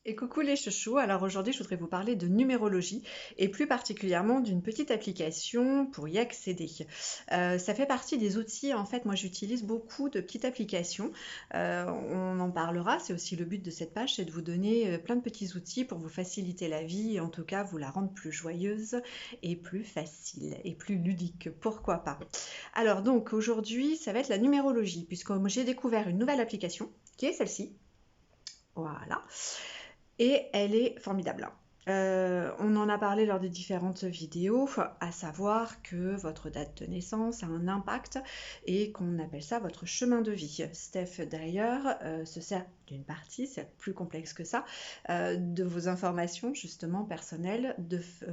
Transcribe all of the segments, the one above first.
Et coucou les chouchous, alors aujourd'hui je voudrais vous parler de numérologie et plus particulièrement d'une petite application pour y accéder. Ça fait partie des outils, en fait moi j'utilise beaucoup de petites applications. On en parlera, c'est aussi le but de cette page, c'est de vous donner plein de petits outils pour vous faciliter la vie et en tout cas vous la rendre plus joyeuse et plus facile et plus ludique, pourquoi pas. Alors donc aujourd'hui ça va être la numérologie puisque j'ai découvert une nouvelle application qui est celle-ci. Voilà. Et elle est formidable. On en a parlé lors des différentes vidéos, à savoir que votre date de naissance a un impact et qu'on appelle ça votre chemin de vie. Steph d'ailleurs se sert d'une partie, c'est plus complexe que ça, de vos informations justement personnelles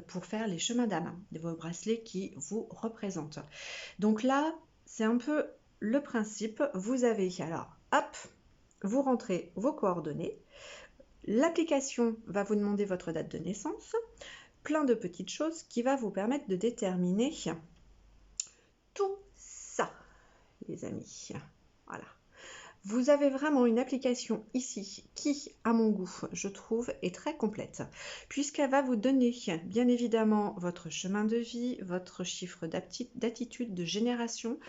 pour faire les chemins d'âme, de vos bracelets qui vous représentent. Donc là, c'est un peu le principe. Vous avez alors, hop, vous rentrez vos coordonnées. L'application va vous demander votre date de naissance, plein de petites choses qui va vous permettre de déterminer tout ça, les amis. Voilà. Vous avez vraiment une application ici qui, à mon goût, je trouve, est très complète, puisqu'elle va vous donner, bien évidemment, votre chemin de vie, votre chiffre d'attitude, de génération,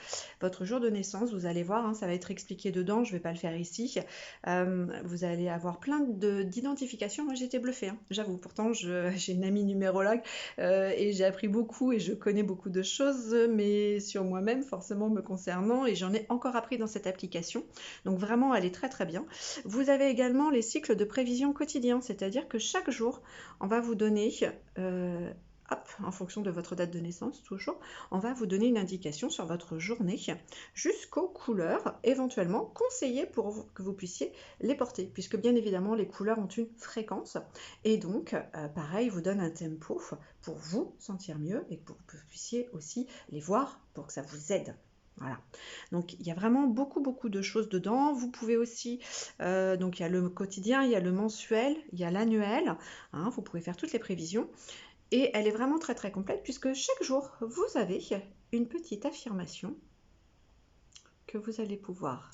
votre jour de naissance. Vous allez voir, hein, ça va être expliqué dedans, je ne vais pas le faire ici. Vous allez avoir plein d'identifications. Moi, j'étais bluffée, hein, j'avoue. Pourtant, j'ai une amie numérologue et j'ai appris beaucoup et je connais beaucoup de choses, mais sur moi-même, forcément me concernant, et j'en ai encore appris dans cette application. Donc vraiment, elle est très très bien. Vous avez également les cycles de prévision quotidiens, c'est-à-dire que chaque jour, on va vous donner, hop, en fonction de votre date de naissance toujours, on va vous donner une indication sur votre journée jusqu'aux couleurs éventuellement conseillées pour que vous puissiez les porter, puisque bien évidemment les couleurs ont une fréquence et donc pareil vous donne un tempo pour vous sentir mieux et pour que vous puissiez aussi les voir pour que ça vous aide. Voilà, donc il y a vraiment beaucoup de choses dedans. Vous pouvez aussi, donc il y a le quotidien, il y a le mensuel, il y a l'annuel, hein, vous pouvez faire toutes les prévisions. Et elle est vraiment très très complète puisque chaque jour, vous avez une petite affirmation que vous allez pouvoir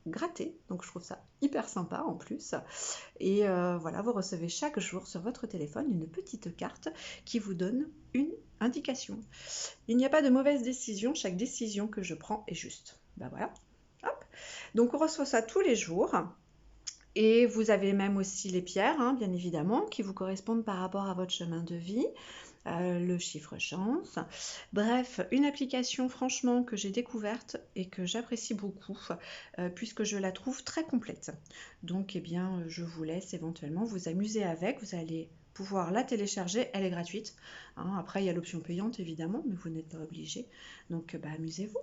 gratter. Donc je trouve ça hyper sympa en plus. Et voilà, vous recevez chaque jour sur votre téléphone une petite carte qui vous donne une indication. Il n'y a pas de mauvaise décision, chaque décision que je prends est juste. Ben voilà, hop. Donc on reçoit ça tous les jours. Et vous avez même aussi les pierres, hein, bien évidemment, qui vous correspondent par rapport à votre chemin de vie. Le chiffre chance. Bref, une application franchement que j'ai découverte et que j'apprécie beaucoup puisque je la trouve très complète. Donc eh bien, je vous laisse éventuellement vous amuser avec. Vous allez pouvoir la télécharger, elle est gratuite. Hein. Après, il y a l'option payante évidemment, mais vous n'êtes pas obligé. Donc amusez-vous.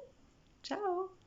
Ciao!